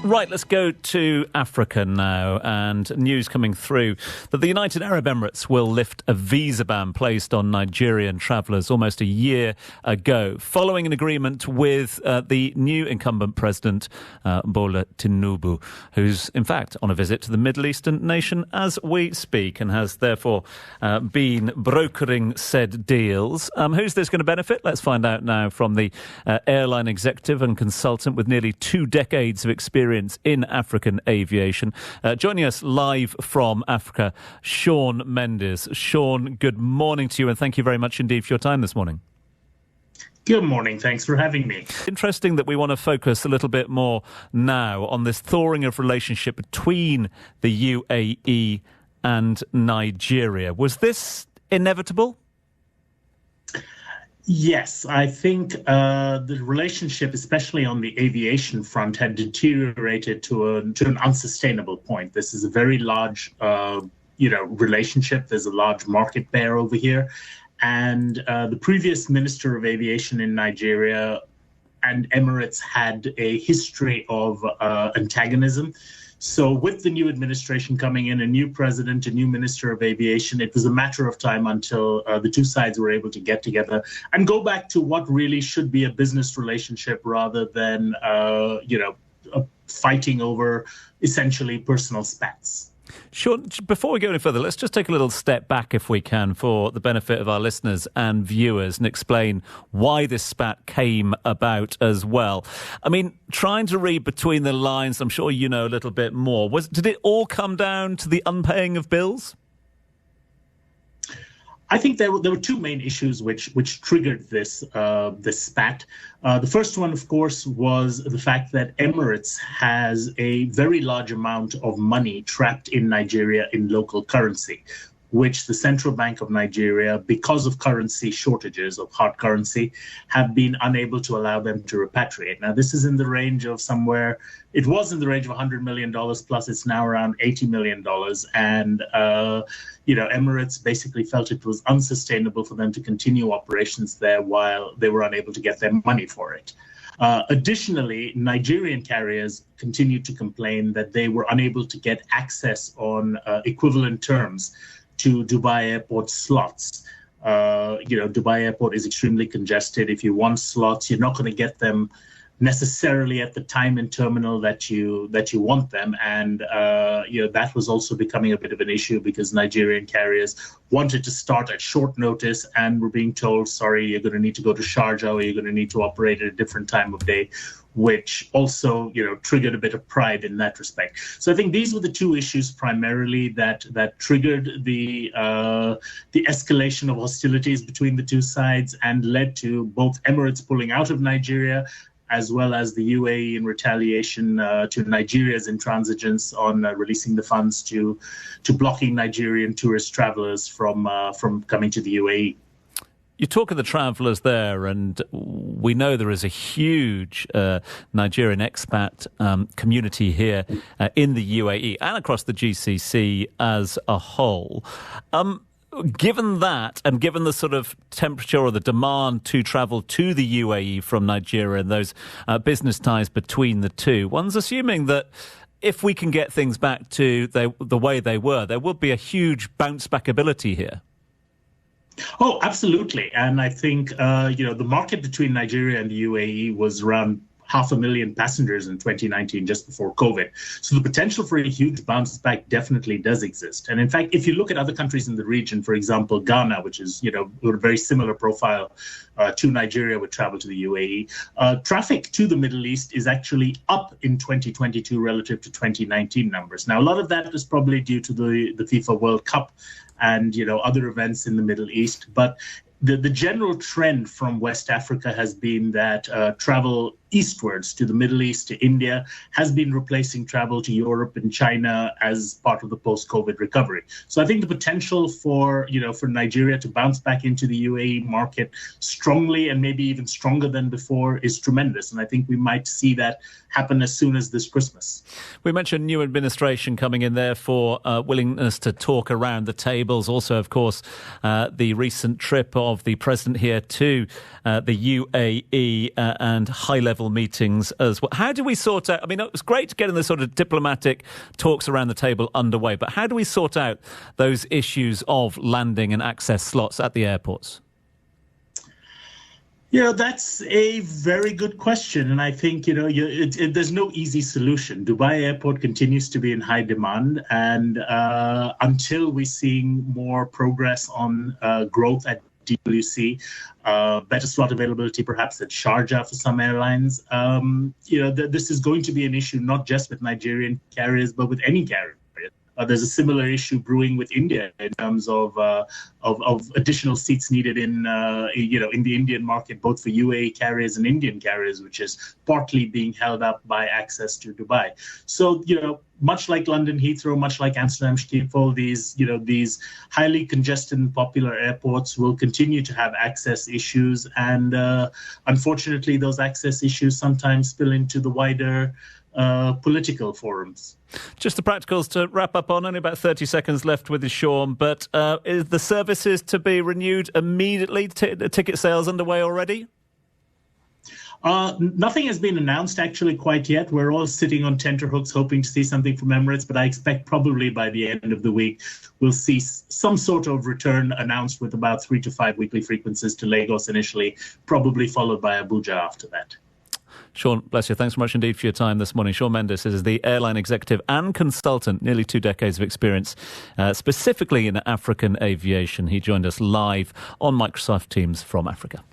Right, let's go to Africa now, and news coming through that the United Arab Emirates will lift a visa ban placed on Nigerian travellers almost a year ago, following an agreement with the new incumbent president, Bola Tinubu, who's in fact on a visit to the Middle Eastern nation as we speak and has therefore been brokering said deals. Who's this going to benefit? Let's find out now from the airline executive and consultant with nearly 2 decades of experience in African aviation. Joining us live from Africa, Sean Mendes. Sean, good morning to you, and thank you very much indeed for your time this morning. Good morning. Thanks for having me. Interesting that we want to focus a little bit more now on this thawing of relationship between the UAE and Nigeria. Was this inevitable? Yes, I think the relationship, especially on the aviation front, had deteriorated to an unsustainable point. This is a very large, relationship. There's a large market there over here. And the previous Minister of Aviation in Nigeria and Emirates had a history of antagonism. So with the new administration coming in, a new president, a new Minister of Aviation, it was a matter of time until the two sides were able to get together and go back to what really should be a business relationship rather than, fighting over essentially personal spats. Sure. Before we go any further, let's just take a little step back, if we can, for the benefit of our listeners and viewers, and explain why this spat came about as well. I mean, trying to read between the lines, I'm sure you know a little bit more. Did it all come down to the unpaying of bills? I think there were two main issues which triggered this spat. The first one, of course, was the fact that Emirates has a very large amount of money trapped in Nigeria in local currency, which the Central Bank of Nigeria, because of currency shortages of hard currency, have been unable to allow them to repatriate. Now, this is in the range of it was in the range of $100 million, plus it's now around $80 million. And, Emirates basically felt it was unsustainable for them to continue operations there while they were unable to get their money for it. Additionally, Nigerian carriers continued to complain that they were unable to get access on equivalent terms to Dubai Airport slots. Dubai Airport is extremely congested. If you want slots, you're not going to get them necessarily at the time and terminal that you want them. And, that was also becoming a bit of an issue because Nigerian carriers wanted to start at short notice and were being told, sorry, you're going to need to go to Sharjah or you're going to need to operate at a different time of day, which also, triggered a bit of pride in that respect. So I think these were the two issues primarily that triggered the escalation of hostilities between the two sides and led to both Emirates pulling out of Nigeria as well as the UAE in retaliation to Nigeria's intransigence on releasing the funds to blocking Nigerian tourist travelers from coming to the UAE. You talk of the travellers there, and we know there is a huge Nigerian expat community here in the UAE and across the GCC as a whole. Given that, and given the sort of temperature or the demand to travel to the UAE from Nigeria and those business ties between the two, one's assuming that if we can get things back to the way they were, there will be a huge bounce-back ability here. Oh, absolutely. And I think, the market between Nigeria and the UAE was around 500,000 passengers in 2019, just before COVID. So the potential for a huge bounce back definitely does exist. And in fact, if you look at other countries in the region, for example, Ghana, which is, a very similar profile to Nigeria with travel to the UAE, traffic to the Middle East is actually up in 2022 relative to 2019 numbers. Now, a lot of that is probably due to the FIFA World Cup and, other events in the Middle East. But the general trend from West Africa has been that travel eastwards to the Middle East, to India, has been replacing travel to Europe and China as part of the post-COVID recovery. So I think the potential for Nigeria to bounce back into the UAE market strongly and maybe even stronger than before is tremendous. And I think we might see that happen as soon as this Christmas. We mentioned new administration coming in there for willingness to talk around the tables. Also, of course, the recent trip of the president here to the UAE and high-level high-level meetings as well. How do we sort out... I mean, it was great getting the sort of diplomatic talks around the table underway, but how do we sort out those issues of landing and access slots at the airports? That's a very good question. And I think, there's no easy solution. Dubai Airport continues to be in high demand. And until we're seeing more progress on growth at DWC, better slot availability perhaps at Sharjah for some airlines, this is going to be an issue not just with Nigerian carriers, but with any carrier. There's a similar issue brewing with India in terms of additional seats needed in the Indian market, both for UAE carriers and Indian carriers, which is partly being held up by access to Dubai. So, much like London Heathrow, much like Amsterdam Schiphol, these highly congested and popular airports will continue to have access issues. And unfortunately, those access issues sometimes spill into the wider political forums. Just the practicals to wrap up on. Only about 30 seconds left with you, Sean. But is the services to be renewed immediately? Ticket sales underway already? Nothing has been announced actually quite yet. We're all sitting on tenterhooks hoping to see something from Emirates, but I expect probably by the end of the week we'll see some sort of return announced with about 3 to 5 weekly frequencies to Lagos initially, probably followed by Abuja after that. Sean, bless you. Thanks so much indeed for your time this morning. Sean Mendes is the airline executive and consultant, nearly 2 decades of experience, specifically in African aviation. He joined us live on Microsoft Teams from Africa.